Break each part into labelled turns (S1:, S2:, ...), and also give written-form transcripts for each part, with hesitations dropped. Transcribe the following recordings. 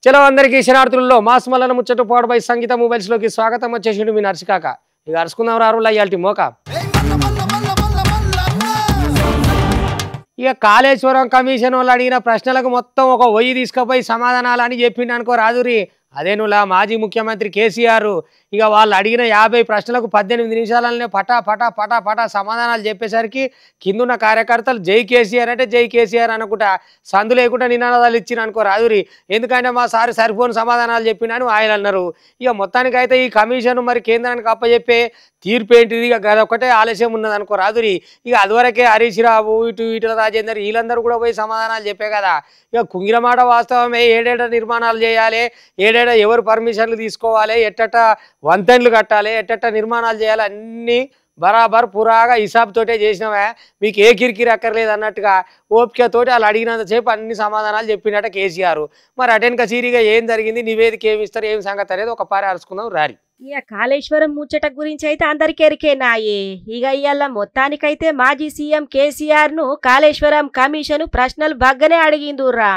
S1: చలో అందరికీ శనార్థులలో మాస్ మల్లన ముచ్చట పోవడపై సంగీత మొబైల్స్లోకి స్వాగతం. వచ్చేసిండు మీ నర్సికాక. ఇక అరుచుకుందాం రారులా ఇయాల్టి మోక. ఇక కాళేశ్వరం కమిషన్ వాళ్ళు అడిగిన ప్రశ్నలకు మొత్తం ఒక 1000 తీసుకుపోయి సమాధానాలు అని చెప్పిండు అనుకో రాదురి. అదేనులా మాజీ ముఖ్యమంత్రి కేసీఆర్ ఇక వాళ్ళు అడిగిన 50 ప్రశ్నలకు 18 నిమిషాలనే పటా పటా పటా పటా సమాధానాలు చెప్పేసరికి కిందున్న కార్యకర్తలు జై కేసీఆర్ అంటే జై కేసీఆర్ అనుకుంటా సందు లేకుండా నినాదాలు ఇచ్చిన అనుకో రాదురి. ఎందుకంటే మా సార్ సరిపోని సమాధానాలు చెప్పినాను ఆయన అన్నారు. ఇక మొత్తానికైతే ఈ కమిషన్ మరి కేంద్రానికి అప్పచెప్పే తీర్పు ఏంటిది, ఇక అదొక్కటే ఆలస్యం ఉన్నది అనుకో రాదురి. ఇక అదివరకే హరీష్ రావు ఈటల రాజేందర్ వీళ్ళందరూ కూడా పోయి సమాధానాలు చెప్పే కదా. ఇక కుంగిరమాట వాస్తవమే, ఏడేట నిర్మాణాలు చేయాలి, ఏడేట ఎవరు పర్మిషన్లు తీసుకోవాలి, ఎట్టట వంతెనలు కట్టాలి, ఎట్టట నిర్మాణాలు చేయాలి, అన్నీ బరాబర్ పురాగా హిసాబ్ తోటే చేసినవా, మీకు ఏ కిరికిరి అక్కర్లేదు అన్నట్టుగా ఓపికతోటి వాళ్ళు అడిగినంతసేపు అన్ని సమాధానాలు చెప్పినట్ట కేసీఆర్. మరి అటెన్క సీరీగా ఏం జరిగింది, నివేదిక ఏమి ఇస్తారు, ఏం సంగతి అనేది ఒక పారి అరుచుకుందాం రారి.
S2: ఇక కాళేశ్వరం ముచ్చట గురించి అయితే అందరికి ఎరికేనాయే. ఇక ఇవాళ మొత్తానికైతే మాజీ సీఎం కేసీఆర్ ను కాళేశ్వరం కమిషన్ ప్రశ్నలు బగ్గనే అడిగిందుర్రా.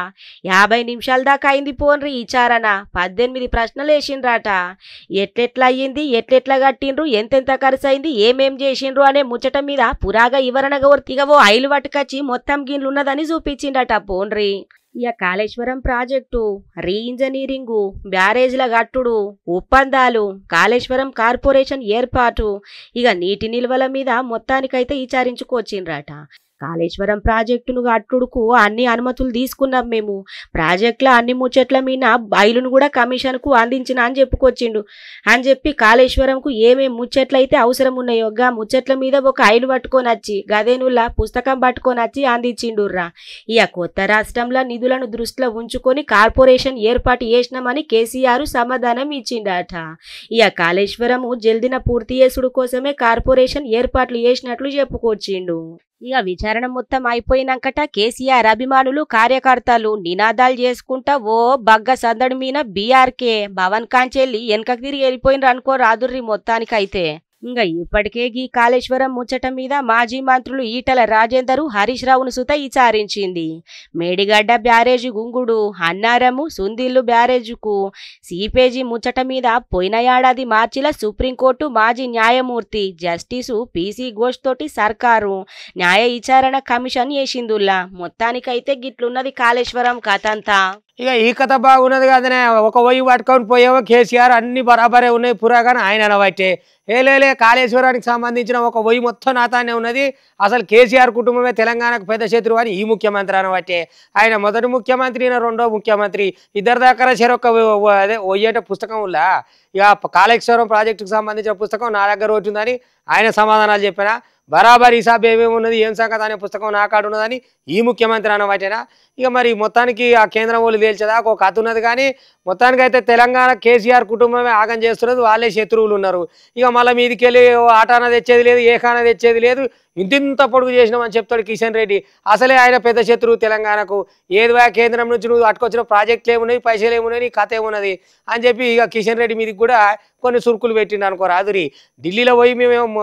S2: 50 నిమిషాల దాకా అయింది పోన్రి విచారణ. 18 ప్రశ్నలు వేసిండ్రాట. ఎట్లెట్లా అయ్యింది, ఎట్లెట్లా కట్టిండ్రు, ఎంతెంత ఖర్చు అయింది, ఏమేం చేసిండ్రు అనే ముచ్చట మీద పురాగా వివరణగా ఇగవో ఐలు పట్టుకొచ్చి మొత్తం గిన్లు ఉన్నదని చూపించిండట పోన్రి. ఇక కాళేశ్వరం ప్రాజెక్టు, రీఇంజనీరింగు, బ్యారేజ్ల గట్టుడు, ఒప్పందాలు, కాళేశ్వరం కార్పొరేషన్ ఏర్పాటు, ఇక నీటి నిల్వల మీద మొత్తానికైతే విచారించుకొచ్చిండ్రట. కాళేశ్వరం ప్రాజెక్టును కట్టుడుకు అన్ని అనుమతులు తీసుకున్నాం మేము. ప్రాజెక్టుల అన్ని ముచ్చట్ల మీద బయలును కూడా కమిషన్కు అందించిన అని చెప్పుకొచ్చిండు. అని చెప్పి కాళేశ్వరంకు ఏమేం ముచ్చట్లయితే అవసరం ఉన్నాయో గా ముచ్చట్ల మీద ఒక ఐలు పట్టుకొని వచ్చి గదేనుల్లా పుస్తకం పట్టుకొని వచ్చి అందించిండుర్రా. ఇక కొత్త రాష్ట్రంలో నిధులను దృష్టిలో ఉంచుకొని కార్పొరేషన్ ఏర్పాటు చేసినామని కేసీఆర్ సమాధానం ఇచ్చిండట. ఇక కాళేశ్వరము జల్దిన పూర్తి చేసుడు కోసమే కార్పొరేషన్ ఏర్పాట్లు చేసినట్లు చెప్పుకొచ్చిండు. ఇక విచారణ మొత్తం అయిపోయినాకట కేసీఆర్ అభిమానులు కార్యకర్తలు నినాదాలు చేసుకుంటా ఓ బగ్గ సందడి మీద బీఆర్కే భవన్ కాంచెల్లి వెనకకు తిరిగి వెళ్ళిపోయినరు అనుకో రాదుర్రి మొత్తానికైతే. ఇంకా ఇప్పటికే ఈ కాళేశ్వరం ముచ్చట మీద మాజీ మంత్రులు ఈటల రాజేందర్ హరీష్ రావును సుత విచారించింది. మేడిగడ్డ బ్యారేజీ గుంగుడు, అన్నారము సుందిల్లు బ్యారేజీకు సీపేజీ ముచ్చట మీద పోయిన ఏడాది మార్చిలో సుప్రీంకోర్టు మాజీ న్యాయమూర్తి జస్టిసు పీసీ ఘోష్ తోటి సర్కారు న్యాయ విచారణ కమిషన్ వేసిందుల్లా. మొత్తానికైతే గిట్లున్నది కాళేశ్వరం కథ అంతా.
S1: ఇక ఈ కథ బాగున్నది కదనే. ఒక 1000 పట్టుకొని పోయేవో కేసీఆర్ అన్ని బరాబరే ఉన్నాయి పురాగానే ఆయన అనబట్టే. లేలే కాళేశ్వరానికి సంబంధించిన ఒక 1000 మొత్తం నాతానే ఉన్నది. అసలు కేసీఆర్ కుటుంబమే తెలంగాణకు పెద్ద శత్రువు అని ఈ ముఖ్యమంత్రి అనబట్టే. ఆయన మొదటి ముఖ్యమంత్రి, రెండో ముఖ్యమంత్రి, ఇద్దరు దగ్గర చెరొక్క అదే 1000 పుస్తకం ఉల్లా. ఇక కాళేశ్వరం ప్రాజెక్టుకు సంబంధించిన పుస్తకం నా దగ్గర ఉంటుందని ఆయన సమాధానాలు చెప్పినా. బరాబర్ హిసాబ్ ఏమేమి ఉన్నది, ఏం సంగతి అనే పుస్తకం నా కాడు ఉన్నదని ఈ ముఖ్యమంత్రి అనబట్టేనా. ఇక మరి మొత్తానికి ఆ కేంద్రం వాళ్ళు తేల్చేదా ఒక కథ ఉన్నది. కానీ మొత్తానికైతే తెలంగాణ కేసీఆర్ కుటుంబమే ఆగం చేస్తున్నది, వాళ్ళే శత్రువులు ఉన్నారు. ఇక మళ్ళీ మీదికి వెళ్ళి ఆటాన తెచ్చేది లేదు, ఏకాన తెచ్చేది లేదు, ఇంతింత పొడుగు చేసినామని చెప్తాడు కిషన్ రెడ్డి. అసలే ఆయన పెద్ద శత్రువు తెలంగాణకు. ఏదివా కేంద్రం నుంచి నువ్వు అట్టుకొచ్చిన ప్రాజెక్టులు ఏమున్నాయి, పైసలు ఏమున్నాయి, నీ కథ ఏమున్నది అని చెప్పి ఇక కిషన్ రెడ్డి మీదకి కూడా కొన్ని సురుకులు పెట్టిండు అనుకో రాదురి. ఢిల్లీలో పోయి మేము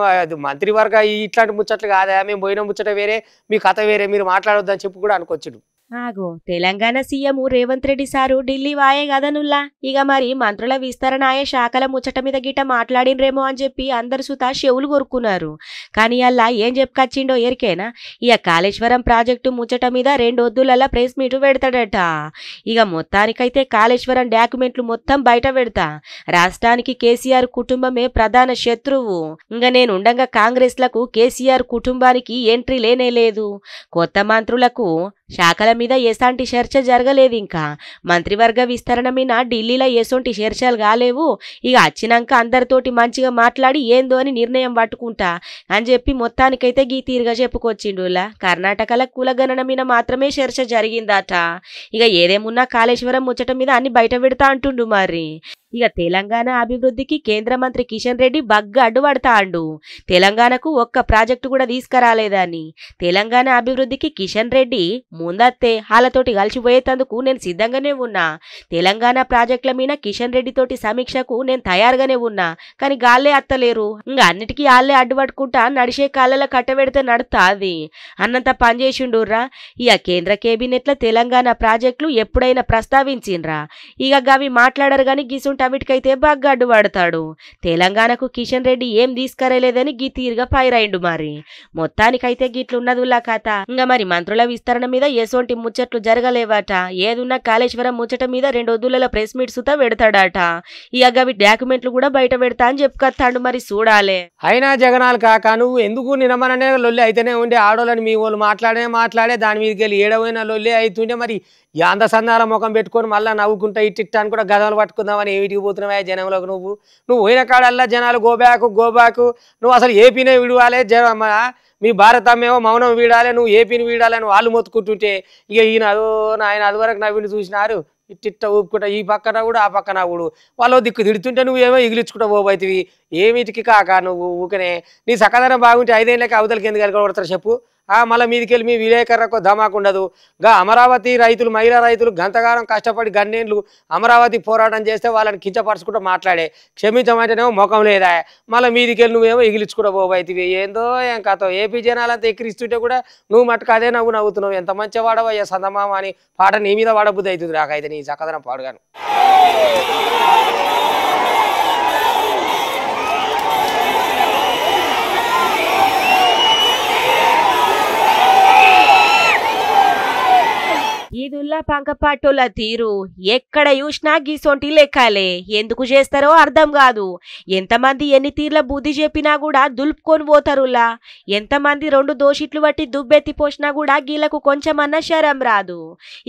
S1: మంత్రివర్గ ఇట్లాంటి ముచ్చట్లు కాదా, మేము పోయిన ముచ్చట వేరే, మీ కథ వేరే, మీరు మాట్లాడొద్దని చెప్పి కూడా అనుకొచ్చుడు.
S2: ఆగో తెలంగాణ సీఎం రేవంత్ రెడ్డి సారు ఢిల్లీ వాయే గదనుల్లా. ఇక మరి మంత్రుల విస్తరణాయే శాఖల ముచ్చట మీద గిట్ట మాట్లాడినరేమో అని చెప్పి అందరు సుతా చెవులు కొరుకున్నారు. కానీ అలా ఏం చెప్పుకొచ్చిండో ఎరికేనా. ఇక కాళేశ్వరం ప్రాజెక్టు ముచ్చట మీద 2 వద్దులల్లా ప్రెస్ మీటు పెడతాడట. ఇక మొత్తానికైతే కాళేశ్వరం డాక్యుమెంట్లు మొత్తం బయట పెడతా. రాష్ట్రానికి కేసీఆర్ కుటుంబమే ప్రధాన శత్రువు. ఇంకా నేను ఉండంగా కాంగ్రెస్లకు కేసీఆర్ కుటుంబానికి ఎంట్రీ లేనే లేదు. కొత్త మంత్రులకు శాఖల మీద ఎలాంటి చర్చ జరగలేదు. ఇంకా మంత్రివర్గ విస్తరణ మీద ఢిల్లీలో ఎసొంటి చర్చలు కాలేవు. ఇక వచ్చినాక అందరితోటి మంచిగా మాట్లాడి ఏందో అని నిర్ణయం పట్టుకుంటా అని చెప్పి మొత్తానికైతే గీ తీరుగా చెప్పుకొచ్చిండులా. కర్ణాటకల కులగణన మీద మాత్రమే చర్చ జరిగిందట. ఇక ఏదేమున్నా కాళేశ్వరం ముచ్చట మీద అన్ని బయట పెడతా అంటుండు మరి. ఇక తెలంగాణ అభివృద్ధికి కేంద్ర మంత్రి కిషన్ రెడ్డి బగ్గా అడ్డుపడతాండు. తెలంగాణకు ఒక్క ప్రాజెక్టు కూడా తీసుకురాలేదని. తెలంగాణ అభివృద్ధికి కిషన్ రెడ్డి ముందత్తే వాళ్ళతోటి కలిసిపోయేందుకు నేను సిద్ధంగానే ఉన్నా. తెలంగాణ ప్రాజెక్టుల మీద కిషన్ రెడ్డి తోటి సమీక్షకు నేను తయారుగానే ఉన్నా. కానీ గాల్లే అత్తలేరు. ఇంకా అన్నిటికీ వాళ్ళే అడ్డుపట్టుకుంటా నడిచే కాళ్ళలో కట్టబెడితే నడుతాది అన్నంత పనిచేసిండుర్రా. ఇక కేంద్ర కేబినెట్ల తెలంగాణ ప్రాజెక్టులు ఎప్పుడైనా ప్రస్తావించిండ్రా? ఇక గవి మాట్లాడరు గాని గిసుంటవిటికైతే బాగా అడ్డుపడతాడు. తెలంగాణకు కిషన్ రెడ్డి ఏం తీసుకురాలేదని గీ తీరుగా పైరైండు. మరి మొత్తానికైతే గిట్లున్నదులా కథ. ఇంకా మరి మంత్రుల విస్తరణ మీద ఎసోంటి ముచ్చట్లు జరగలేవట. ఏదున్నా కాళేశ్వరం ముచ్చట మీద 2 రోజుల ప్రెస్ మీట్ సుతా పెడతాడట. ఇక గవి డాక్యుమెంట్లు కూడా బయట పెడతా అని చెప్పుకొస్తాడు. మరి చూడాలే.
S1: అయినా జగనాలు కాక నువ్వు ఎందుకు నినమననే లొల్లి అయితేనే ఉండే ఆడోళ్ళని మీ వాళ్ళు మాట్లాడే దాని మీదకి వెళ్ళి ఏడవైన లొల్లి అవుతుండే. మరి యాంద సందాల ముఖం పెట్టుకొని మళ్ళీ నవ్వుకుంటా ఇట్టిట్టాను కూడా గదలు పట్టుకుందామని ఏమిటికి పోతున్నావా జనంలోకి? నువ్వు పోయిన కాడల్లా జనాలు గోబ్యాకు నువ్వు అసలు ఏపీనే విడవాలే మీ భారతమ్మేమో మౌనం వీడాలి, నువ్వు ఏపీని వీడాలని వాళ్ళు మొత్తుకుంటుంటే ఇక ఈయన ఆయన అదివరకు నవ్విని చూసినారు ఇట్టిట్ట ఊపుకుంటా ఈ పక్కన కూడా ఆ పక్కన కూడా వాళ్ళు దిక్కు తిడుతుంటే నువ్వేమో ఇగిలించుకుంటా పోబోతుంది. ఏమిటికి కాక నువ్వు ఊకనే నీ సకదనం బాగుంటే 5 ఏళ్ళకి అవతలకి ఎందుకు వెళ్ళగొడతారు చెప్పు? మళ్ళీ మీదికెళ్ళి మీ విలేకరులకు ధమాకుండదు. అమరావతి రైతులు మహిళా రైతులు గంతగానం కష్టపడి గన్నేళ్ళు అమరావతి పోరాటం చేస్తే వాళ్ళని కించపరుచుకుంటూ మాట్లాడే క్షమించమంటేనేమో ముఖం లేదా? మళ్ళీ మీదికెళ్ళి నువ్వేమో ఇగిలించుకుంటూ పోబోతుంది. ఏందో ఏం కథ ఏపీ జనాలంతా ఎక్కిరిస్తుంటే కూడా నువ్వు మట్టుకు అదే నవ్వుతున్నావు. ఎంత మంచిగా వాడవయ్యా సందమామ అని పాట నీ మీద వాడబుద్ధి అవుతుంది నాకైతే నీ చక్కదనం పాడుగాను.
S2: ఈదుల్లా పంకపాటోళ్ళ తీరు ఎక్కడ చూసినా గీసొంటి లెక్కలే. ఎందుకు చేస్తారో అర్థం కాదు. ఎంతమంది ఎన్ని తీర్ల బుద్ధి చెప్పినా కూడా దులుపుకొని పోతారులా. ఎంతమంది 2 దోషిట్లు బట్టి దుబ్బెత్తి పోసినా కూడా గీలకు కొంచెమన్నా శరం రాదు.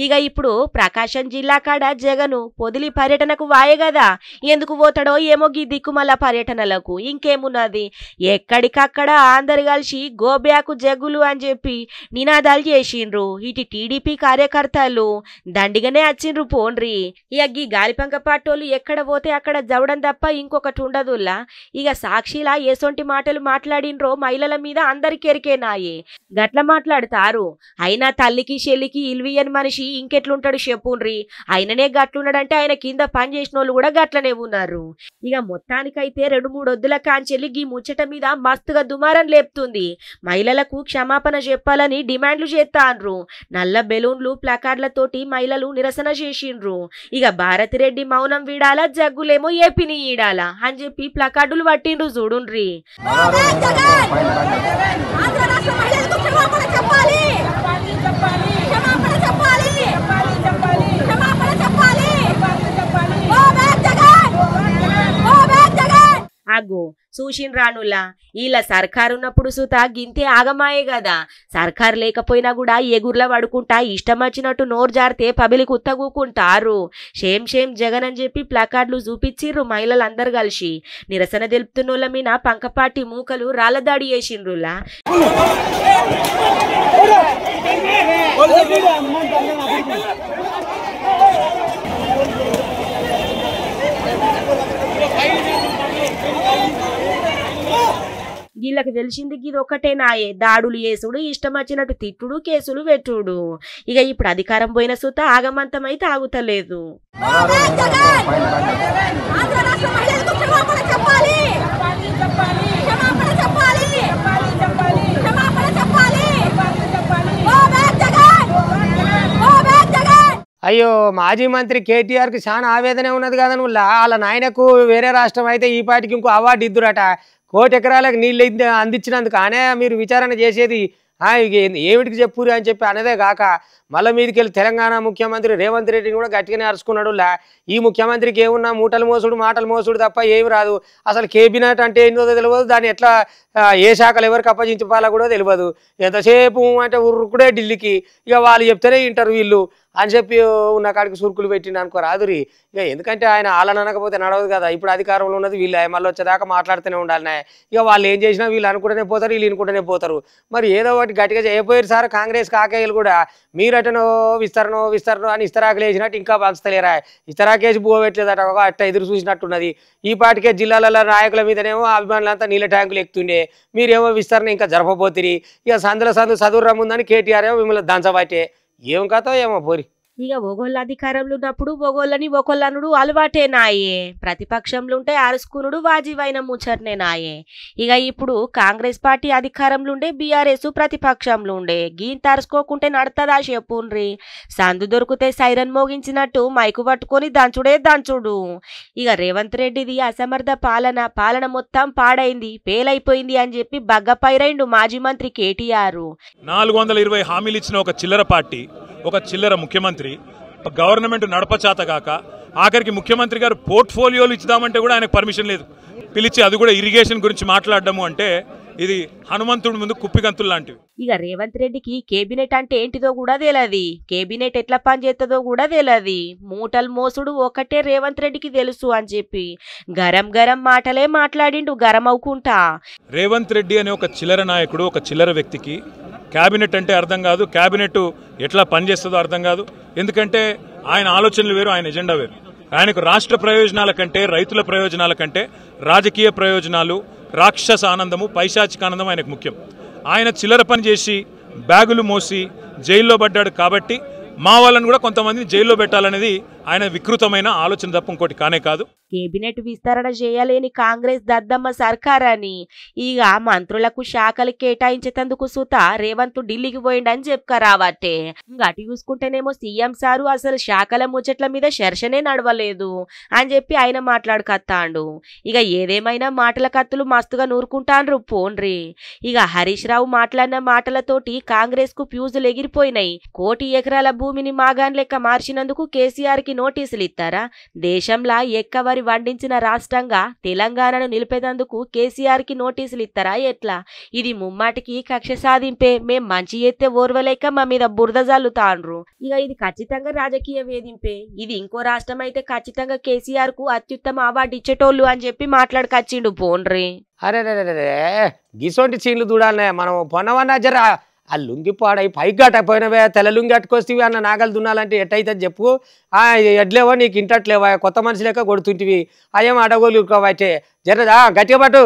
S2: ఇక ఇప్పుడు ప్రకాశం జిల్లా కాడ జగను పొదిలి పర్యటనకు వాయే కదా. ఎందుకు పోతాడో ఏమో గీ దిక్కుమల్ల పర్యటనలకు. ఇంకేమున్నది, ఎక్కడికక్కడ అందరు కలిసి గోబ్యాకు జగ్గులు అని చెప్పి నినాదాలు చేసిండ్రు. ఇటు టీడీపీ కార్యకర్తలు దండిగానే వచ్చిండ్రు పోండ్రి. ఇక గీ గాలిపంక పాటోళ్ళు ఎక్కడ పోతే అక్కడ జవడం తప్ప ఇంకొకటి ఉండదుల్లా. ఇక సాక్షిలా ఏసొంటి మాటలు మాట్లాడినరో మహిళల మీద అందరికి ఎరికేనాయే. గట్ల మాట్లాడతారు. అయినా తల్లికి చెల్లికి ఇల్వియని మనిషి ఇంకెట్లుంటాడు చెప్పుండ్రి. ఆయననే గట్లున్నాడంటే ఆయన కింద పని చేసిన వాళ్ళు కూడా గట్లనే ఉన్నారు. ఇక మొత్తానికైతే 2-3 వద్దుల కాంచెల్లి గీ ముచ్చట మీద మస్తుగా దుమారం లేపుతుంది. మహిళలకు క్షమాపణ చెప్పాలని డిమాండ్లు చేస్తాండ్రు. నల్ల బెలూన్లు ప్లకార్డులతోటి మహిళలు నిరసన చేసిండ్రు. ఇక భారతిరెడ్డి మౌనం వీడాలా, జగ్గులేమో ఏపీని ఈడాలా అని చెప్పి ప్లకార్డులు పట్టిండ్రు. చూడుండ్రి. అగో చూసిన రానులా ఇలా సర్కారు ఉన్నప్పుడు సుతా గింతే ఆగమాయే కదా. సర్కారు లేకపోయినా కూడా ఎగుర్ల పడుకుంటా ఇష్టం వచ్చినట్టు నోరు జారితే పబ్లిక్ ఉత్తగూకుంటారు. షేమ్ జగన్ అని చెప్పి ప్లకార్డులు చూపించిర్రు మహిళలందరూ కలిసి. నిరసన తెలుపుతున్నోళ్ళ మీద పంకపాటి మూకలు రాళ్ళదాడి చేసిండ్రులా. వీళ్ళకి తెలిసింది ఇది ఒకటేనాయే, దాడులు చేసుడు, ఇష్టం వచ్చినట్టు తిట్టుడు, కేసులు పెట్టుడు. ఇక ఇప్పుడు అధికారం పోయిన సుత ఆగమంతమైతే ఆగుతలేదు.
S1: అయ్యో మాజీ మంత్రి కేటీఆర్కి చాలా ఆవేదన ఉన్నది కదా. నువ్వు వాళ్ళ నాయనకు వేరే రాష్ట్రం అయితే ఈ పాటికి ఇంకో అవార్డు ఇద్దురట. 1 కోటి ఎకరాలకు నీళ్ళు అందించినందుకు అనే మీరు విచారణ చేసేది ఏమిటికి చెప్పురు అని చెప్పి అనేదే కాక మళ్ళీ మీదకి వెళ్ళి తెలంగాణ ముఖ్యమంత్రి రేవంత్ రెడ్డిని కూడా గట్టిగానే అరుచుకున్నాడు. ఈ ముఖ్యమంత్రికి ఏమున్నా మూటలు మోసుడు మాటలు మోసుడు తప్ప ఏమి రాదు. అసలు కేబినెట్ అంటే ఏంటో తెలియదు, దాన్ని ఎట్లా ఏ శాఖలు ఎవరికి అప్పగించాలో కూడా తెలియదు. ఎంతసేపు అంటే ఉరుకుడే ఢిల్లీకి. ఇక వాళ్ళు చెప్తేనే ఇంటర్వ్యూలు అని చెప్పి ఉన్న కాడికి సురుకులు పెట్టిండు అనుకో రాదురి. ఇక ఎందుకంటే ఆయన ఆలన అనకపోతే నడవదు కదా. ఇప్పుడు అధికారంలో ఉన్నది వీళ్ళు, మళ్ళీ వచ్చేదాకా మాట్లాడుతూనే ఉండాలి. ఇక వాళ్ళు ఏం చేసినా వీళ్ళు అనుకుంటూనే పోతారు, వీళ్ళు అనుకుంటూనే పోతారు. మరి ఏదో ఒకటి గట్టిగా చేయపోయారు సార్ కాంగ్రెస్ కాకేయులు కూడా. మీరటనో విస్తరణో అని ఇస్తరాకులు వేసినట్టు ఇంకా పంచలేరా, ఇస్తరాకేసి బువ పెట్టలేదట, అట్ట ఎదురు చూసినట్టున్నది. ఈ పాటికే జిల్లాల నాయకుల మీదనేమో అభిమానులంతా నీళ్ళ ట్యాంకులు ఎక్కుతుండే, మీరేమో విస్తరణ ఇంకా జరపబోతిరి. ఇక సందుల చదువురా ముందని కేటీఆర్ ఏమో మిమ్మల్ని దంచబట్టే. ఏం కథో ఏమో పోరి.
S2: ఇక ఒగోళ్ళ అధికారంలో ఉన్నప్పుడు ఒగోళ్ళని ఒకళ్ళనుడు అలవాటే నాయే, ప్రతిపక్షంలో ఉంటే అరుసుకునుడు వాజీవైన ముచ్చటనే నాయే. ఇక ఇప్పుడు కాంగ్రెస్ పార్టీ అధికారంలో ఉండే, బీఆర్ఎస్ ప్రతిపక్షంలో ఉండే, గీంత అరుసుకోకుంటే నడతదా చెప్పుండ్రి. సందు దొరికితే సైరన్ మోగించినట్టు మైకు పట్టుకొని దంచుడే దంచుడు. ఇక రేవంత్ రెడ్డిది అసమర్థ పాలన మొత్తం పాడైంది, పేలైపోయింది అని చెప్పి బగ్గపైరైండు మాజీ మంత్రి కేటీఆర్.
S3: 420 హామీలు ఇచ్చిన ఒక చిల్లర పార్టీ, ఒక చిల్లర ముఖ్యమంత్రి, గవర్నమెంట్ నడపచాతగాక ఆఖరికి ముఖ్యమంత్రి గారు పోర్ట్ఫోలియోలు ఇచ్చుదామంటే కూడా ఆయనకు పర్మిషన్ లేదు. పిలిచి అది కూడా ఇరిగేషన్ గురించి మాట్లాడడము అంటే ఇది హనుమంతుడి ముందు కుప్పిగంతులు లాంటివి.
S2: ఇక రేవంత్ రెడ్డికి కేబినెట్ అంటే ఏంటిదో కూడా తెలియదు, కేబినెట్ ఎట్లా పనిచేస్తుందో కూడా తెలియదు. మూటలు మోసుడు ఒకటే రేవంత్ రెడ్డికి తెలుసు అని చెప్పి గరం మాటలే మాట్లాడిండు గరం అవుకుంటా.
S3: రేవంత్ రెడ్డి అనే ఒక చిల్లర నాయకుడు, ఒక చిల్లర వ్యక్తికి క్యాబినెట్ అంటే అర్థం కాదు, క్యాబినెట్ ఎట్లా పనిచేస్తుందో అర్థం కాదు. ఎందుకంటే ఆయన ఆలోచనలు వేరు, ఆయన ఎజెండా వేరు. ఆయనకు రాష్ట్ర ప్రయోజనాల కంటే, రైతుల ప్రయోజనాల కంటే రాజకీయ ప్రయోజనాలు, రాక్షస ఆనందము, పైశాచిక ఆనందం ఆయనకు ముఖ్యం. ఆయన చిల్లర పని చేసి బ్యాగులు మోసి జైల్లో పడ్డాడు కాబట్టి మా వాళ్ళని కూడా కొంతమందిని జైల్లో పెట్టాలనేది ఆయన వికృతమైన ఆలోచన తప్ప ఇంకోటి కానే కాదు.
S2: కేబినెట్ విస్తరణ చేయలేని కాంగ్రెస్ దద్దమ్మ సర్కారని ఇక మంత్రులకు శాఖలు కేటాయించేందుకు సుత రేవంత్ ఢిల్లీకి పోయిండని చెప్పుకరావట్టే. అటు చూసుకుంటేనేమో సీఎం సారు అసలు శాఖల ముచ్చట్ల మీద చర్చనే నడవలేదు అని చెప్పి ఆయన మాట్లాడుకత్తాండు. ఇక ఏదేమైనా మాటల కత్తులు మస్తుగా నూరుకుంటాండ్రు పోన్రి. ఇక హరీష్ రావు మాట్లాడిన మాటలతోటి కాంగ్రెస్ కు ఫ్యూజులు ఎగిరిపోయినాయి. 1 కోటి ఎకరాల భూమిని మాగాన్ లెక్క మార్చినందుకు కేసీఆర్ కి నోటీసులు ఇస్తారా? దేశంలో ఎక్కవరి వండించిన రాష్ట్రంగా తెలంగాణను నిలిపేందుకు కేసీఆర్ కి నోటీసులు ఇస్తారా ఎట్లా? ఇది ముమ్మాటికి కక్ష సాధింపే. మేం మంచి ఎత్తే ఓర్వలేక మా మీద బురద జల్లుతాండ్రు. ఇక ఇది ఖచ్చితంగా రాజకీయ వేధింపే. ఇది ఇంకో రాష్ట్రం అయితే ఖచ్చితంగా కేసీఆర్ కు అత్యుత్తమ అవార్డు ఇచ్చేటోళ్ళు అని చెప్పి మాట్లాడుకొచ్చిండు పోన్రి.
S1: అరే గిసొంటి చీన్లు చూడాలనే మనం పొన్నవన్నా జర ఆ లుంగి పాడై పైకి గట్టపోయినవే, తెల్ల లుంగి అట్టుకొస్తేవి అన్న నాగలు దున్నాలంటే ఎట్టయితే చెప్పు. ఎడ్లేవో నీకు ఇంటట్లేవా, కొత్త మనిషి లెక్క కొడుతుంటివి, అయ్యేం అడగోలు బట్టే జరదా గట్టిగా పట్టు.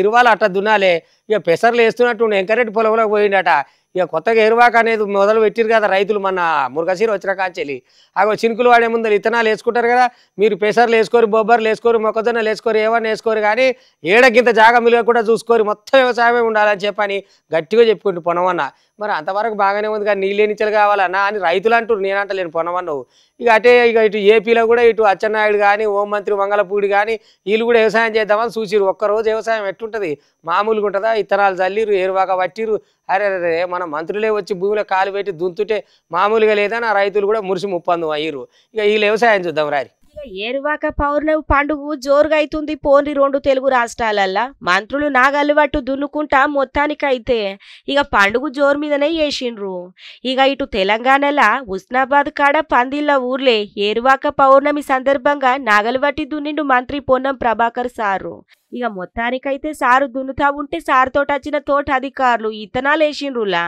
S1: ఇరువాలు అట్ట దున్నాలే. ఇక పెసర్లు వేస్తున్నట్టు ఎంకరెడ్డి పొలంలోకి పోయిండట. ఇక కొత్తగా ఎరువాక అనేది మొదలు పెట్టిరు కదా రైతులు, మన మురుగసీర వచ్చిన కాంచెలి. అగో చినుకులు వాడే ముందు విత్తనాలు వేసుకుంటారు కదా, మీరు పెసర్లు వేసుకోరు, బొబ్బర్లు వేసుకోరు, మొక్కజొన్నలు వేసుకోరు, ఏమన్నా వేసుకోరు, కానీ ఏడకింత జాగా మిలువ కూడా చూసుకోరు, మొత్తం వ్యవసాయమే ఉండాలని చెప్పని గట్టిగా చెప్పుకుంటూ పొనవన్న. మరి అంతవరకు బాగానే ఉంది కానీ నీళ్ళేనిచ్చలు కావాలన్నా అని రైతులు అంటారు, నేనంటలేను పొనవన్నవు. ఇక ఇటు ఏపీలో కూడా ఇటు అచ్చెన్నాయుడు కానీ, హోంమంత్రి మంగళపూడి కానీ వీళ్ళు కూడా వ్యవసాయం చేద్దామని చూసిరు. ఒక్కరోజు వ్యవసాయం ఎట్టుంటుంది, మామూలుగా ఉంటుందా? ఇత్తనాలు చల్లిరు, ఏరువాక పట్టిరు. అరే మన మంత్రులే వచ్చి భూమిలో కాలు పెట్టి దుంతుంటే మామూలుగా లేదని ఆ రైతులు కూడా మురిసి ముప్పందు అయ్యారు. ఇక వీళ్ళు వ్యవసాయం చూద్దాం రారి.
S2: ఏరువాక పౌర్ణమి పండుగ జోరుగా అవుతుంది పోన్రి 2 తెలుగు రాష్ట్రాలల్లా. మంత్రులు నాగల్లువట్టు దున్నుకుంటా మొత్తానికైతే ఇక పండుగ జోరు మీదనే చేసిండ్రు. ఇక ఇటు తెలంగాణలో ఉస్నాబాద్ కాడ పందిళ్ళ ఊర్లే ఏరువాక పౌర్ణమి సందర్భంగా నాగల్వట్టి దున్నిండు మంత్రి పొన్నం ప్రభాకర్ సారు. ఇక మొత్తానికైతే సారు దున్నుతా ఉంటే సారుతోటి వచ్చిన తోట అధికారులు ఇత్తనాలు వేసిండ్రులా.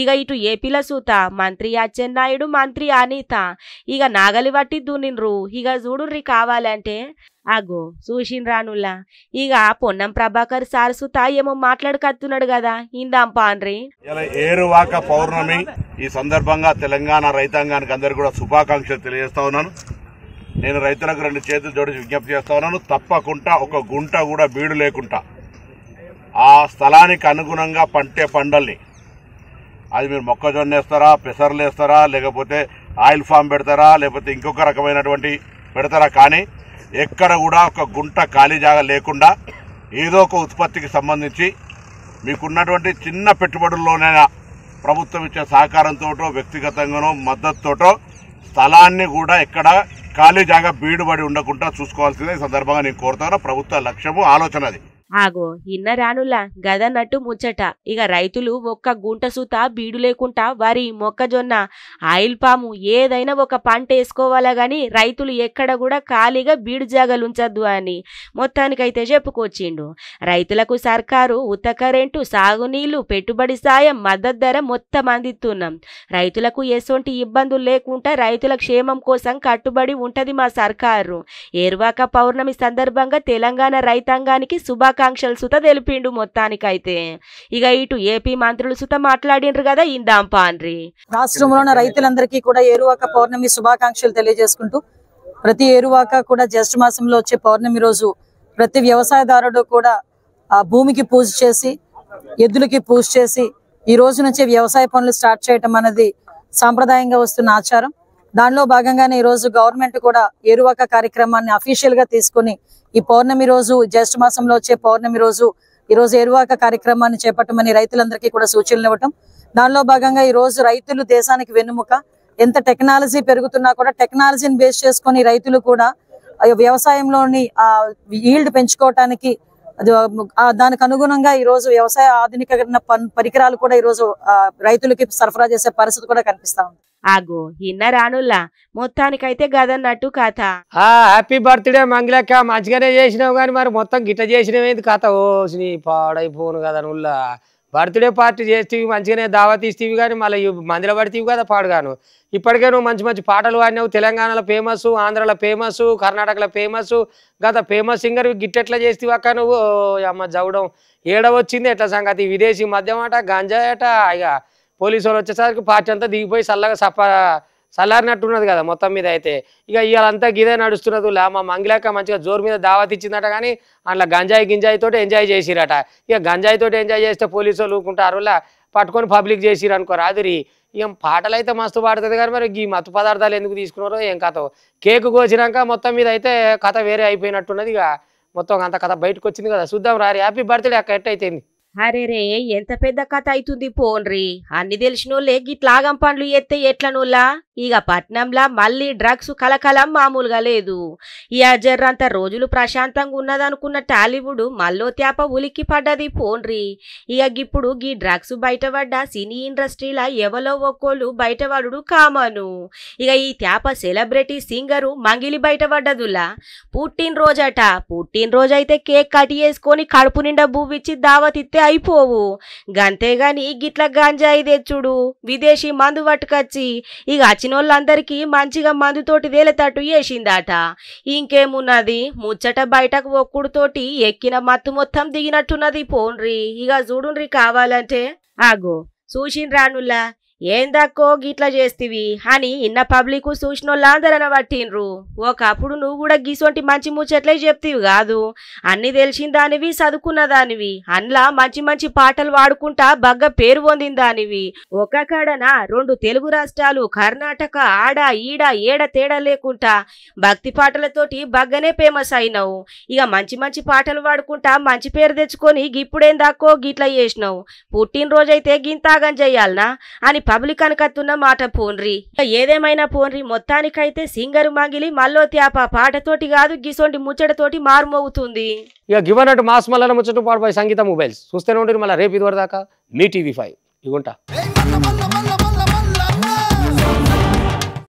S2: ఇక ఇటు ఏపీల సూత మంత్రి అచ్చెన్నాయుడు, మంత్రి అనిత ఇక నాగలి వట్టి దున్నిండ్రు. ఇక చూడుర్రి కావాలంటే అగో చూసిండ్రానుల్లా. ఇక పొన్నం ప్రభాకర్ సార్ సుత ఏమో మాట్లాడుకత్తున్నాడు కదా, ఇందాం పాన్రి.
S4: ఏరువాక పౌర్ణమి ఈ సందర్భంగా తెలంగాణ రైతాంగానికి అందరికీ కూడా శుభాకాంక్షలు తెలియజేస్తా ఉన్నాను. నేను రైతులకు 2 చేతులు జోడించి విజ్ఞప్తి చేస్తా ఉన్నాను. తప్పకుండా ఒక గుంట కూడా బీడు లేకుండా ఆ స్థలానికి అనుగుణంగా పంటే పంటల్ని, అది మీరు మొక్కజొన్న వేస్తారా, పెసర్లు వేస్తారా, లేకపోతే ఆయిల్ ఫామ్ పెడతారా, లేకపోతే ఇంకొక రకమైనటువంటి పెడతారా, కానీ ఎక్కడ కూడా ఒక గుంట ఖాళీ జాగా లేకుండా ఏదో ఒక ఉత్పత్తికి సంబంధించి మీకున్నటువంటి చిన్న పెట్టుబడుల్లోనైనా ప్రభుత్వం ఇచ్చే సహకారంతోటో వ్యక్తిగతంగానో మద్దతుతోటో స్థలాన్ని కూడా ఎక్కడ ఖాళీ జాగా బీడుబడి ఉండకుండా చూసుకోవాల్సిందే ఈ సందర్భంగా నేను కోరుతాను. ప్రభుత్వ లక్ష్యము ఆలోచన అది.
S2: ఆగో ఇన్న రానులా గదన్నట్టు ముచ్చట. ఇక రైతులు ఒక్క గుంట సుత బీడు లేకుండా వరి మొక్కజొన్న ఆయిల్ పాము ఏదైనా ఒక పంట వేసుకోవాలా గాని రైతులు ఎక్కడ కూడా ఖాళీగా బీడు జాగలుంచద్దు అని మొత్తానికైతే చెప్పుకొచ్చిండు. రైతులకు సర్కారు ఉత్త కరెంటు సాగునీళ్లు పెట్టుబడి సాయం మద్దతు ధర మొత్తం అందిస్తున్నాం. రైతులకు ఎసొంటి ఇబ్బందులు లేకుండా రైతుల క్షేమం కోసం కట్టుబడి ఉంటది మా సర్కారు. ఏరువాక పౌర్ణమి సందర్భంగా తెలంగాణ రైతాంగానికి శుభాకాంక్షలు సుత తెలిపిండు మొత్తానికైతే. ఇక ఇటు ఏపీ మంత్రులు సుత మాట్లాడిండ్రు కదా, ఇందాం పాన్రి.
S5: రాష్ట్రంలో ఉన్న రైతులందరికీ కూడా ఏరువాక పౌర్ణమి శుభాకాంక్షలు తెలియజేసుకుంటూ, ప్రతి ఏరువాక కూడా జ్యేష్ఠ మాసంలో వచ్చే పౌర్ణమి రోజు ప్రతి వ్యవసాయదారుడు కూడా ఆ భూమికి పూజ చేసి ఎద్దులకి పూజ చేసి ఈ రోజు నుంచే వ్యవసాయ పనులు స్టార్ట్ చేయటం అనేది సాంప్రదాయంగా వస్తున్న ఆచారం. దానిలో భాగంగానే ఈ రోజు గవర్నమెంట్ కూడా ఏరువాక కార్యక్రమాన్ని అఫీషియల్ గా తీసుకుని ఈ పౌర్ణమి రోజు జ్యేష్ఠ మాసంలో వచ్చే పౌర్ణమి రోజు ఈ రోజు ఏరువాక కార్యక్రమాన్ని చేపట్టమని రైతులందరికీ కూడా సూచనలు ఇవ్వటం. దానిలో భాగంగా ఈ రోజు రైతులు దేశానికి వెన్నుముక. ఎంత టెక్నాలజీ పెరుగుతున్నా కూడా టెక్నాలజీని బేస్ చేసుకుని రైతులు కూడా వ్యవసాయంలోని ఈల్డ్ పెంచుకోవటానికి దానికి అనుగుణంగా ఈ రోజు వ్యవసాయ ఆధునికరణ పరికరాలు కూడా ఈ రోజు రైతులకి సరఫరా చేసే పరిస్థితి కూడా కనిపిస్తా ఉంది.
S2: ఆగో ఇన్న రానుల్లా మొత్తానికైతే గదన్నట్టు కథ.
S1: హ్యాపీ బర్త్డే మంగిలక్క, మంచిగానే చేసినావు కానీ మరి మొత్తం గిట్ట చేసినవేంది కథ? ఓ నీ పాడైపోను కదా నువ్వులా. బర్త్డే పార్టీ చేస్తేవి మంచిగానే దావత్ ఇస్తేవి కానీ మళ్ళీ మందిలో పడితేవి కదా పాడుగాను. ఇప్పటికే నువ్వు మంచి మంచి పాటలు పాడినావు. తెలంగాణలో ఫేమస్, ఆంధ్రలో ఫేమస్, కర్ణాటకలో ఫేమస్. గత ఫేమస్ సింగర్ గిట్టెట్లా చేస్తేవి అక్క నువ్వు? అమ్మ జవడం ఏడవచ్చింది ఎట్లా సంగతి? విదేశీ మద్యం అట, గంజా అట. ఇక పోలీసు వాళ్ళు వచ్చేసరికి పార్టీ అంతా దిగిపోయి చల్లగా చల్లారినట్టున్నది కదా మొత్తం మీద. అయితే ఇక ఇవాళంతా గిదే నడుస్తున్నది. మా మంగిలాక మంచిగా జోరు మీద దావత్ ఇచ్చిందట కానీ అందులో గింజాయి తోటి ఎంజాయ్ చేసిరట. ఇక గంజాయి తోటి ఎంజాయ్ చేస్తే పోలీసు వాళ్ళు ఊరుకుంటారు, పట్టుకొని పబ్లిక్ చేసిరు అనుకో రాదురి. ఇక పాటలు అయితే మస్తు పాడుతుంది కానీ మరి ఈ మత్తు పదార్థాలు ఎందుకు తీసుకున్నారో ఏం కథ. కేకు కోసినాక మొత్తం మీద అయితే కథ వేరే అయిపోయినట్టున్నది. ఇక మొత్తం అంత కథ బయటకు వచ్చింది కదా, చూద్దాం రారి. హ్యాపీ బర్త్డే అక్క, ఎట్టయిపోయింది?
S2: అరే రే ఎంత పెద్ద కథ అవుతుంది పోన్రి. అన్ని తెలిసినోళ్ళే గిట్లాగం పండ్లు ఎత్తే ఎట్లనోళ్ళా. ఇక పట్నంలా మళ్ళీ డ్రగ్స్ కలకలం మామూలుగా లేదు. ఈ అజర్రంత రోజులు ప్రశాంతంగా ఉన్నదనుకున్న టాలీవుడ్ మళ్ళో తేప ఉలిక్కి పడ్డది పోన్రి. ఇక ఇప్పుడు గీ డ్రగ్స్ బయటపడ్డ సినీ ఇండస్ట్రీలా ఎవలో ఒక్కోళ్ళు బయటపడు కామను. ఇక ఈ తేప celebrity singer Mangli బయటపడ్డదులా. పుట్టినరోజట. పుట్టినరోజైతే cake cut చేసుకొని కడుపు నిండా బువ్విచ్చి దావతిత్తే అయిపోవు. గంతేగాని గిట్ల గంజాయి తెచ్చుడు, విదేశీ మందు పట్టుకొచ్చి ఇక వచ్చినోళ్ళందరికీ మంచిగా మందుతోటి వేలేటట్టు చేసిందట. ఇంకేమున్నది ముచ్చట బయటకు ఒక్కుడుతోటి ఎక్కిన మత్తు మొత్తం దిగినట్టున్నది పోన్రి. ఇక చూడుండ్రి కావాలంటే. ఆగో చూసిన రానుల్లా ఏందక్కో గిట్లా చేస్తీవి అని ఇన్న పబ్లిక్ చూసినోళ్ళందరన పట్టిండ్రు. ఒకప్పుడు నువ్వు కూడా గిసొంటి మంచి ముచ్చట్లే చెప్తీవి కాదు. అన్ని తెలిసిన దానివి, చదువుకున్న దానివి, అందులో మంచి మంచి పాటలు పాడుకుంటా బగ్గ పేరు పొందిన దానివి. ఒక కాడన 2 తెలుగు రాష్ట్రాలు, కర్ణాటక, ఆడ ఈడ ఏడ తేడా లేకుండా భక్తి పాటలతోటి బగ్గనే ఫేమస్ అయినావు. ఇక మంచి మంచి పాటలు పాడుకుంటా మంచి పేరు తెచ్చుకొని గిప్పుడేందాకో గిట్లా చేసినావు. పుట్టినరోజైతే గింతాగం చెయ్యాలనా అని పబ్లిక్ అనుకత్తున్న మాట పోన్రి. ఏదేమైనా పోన్రి, మొత్తానికైతే సింగరు మంగిలి మల్లో త్యాప పాటతోటి కాదు గిసొంటి ముచ్చటతోటి మారుమోగుతుంది.
S1: ఇక గివన్నట్టు మాస్ మల్లన ముచ్చట పాడుపై సంగీత మొబైల్స్ చూస్తూనే ఉంటుంది. మళ్ళీ రేపు ఇది వరదాకా మీ TV5 ఇగుంటా.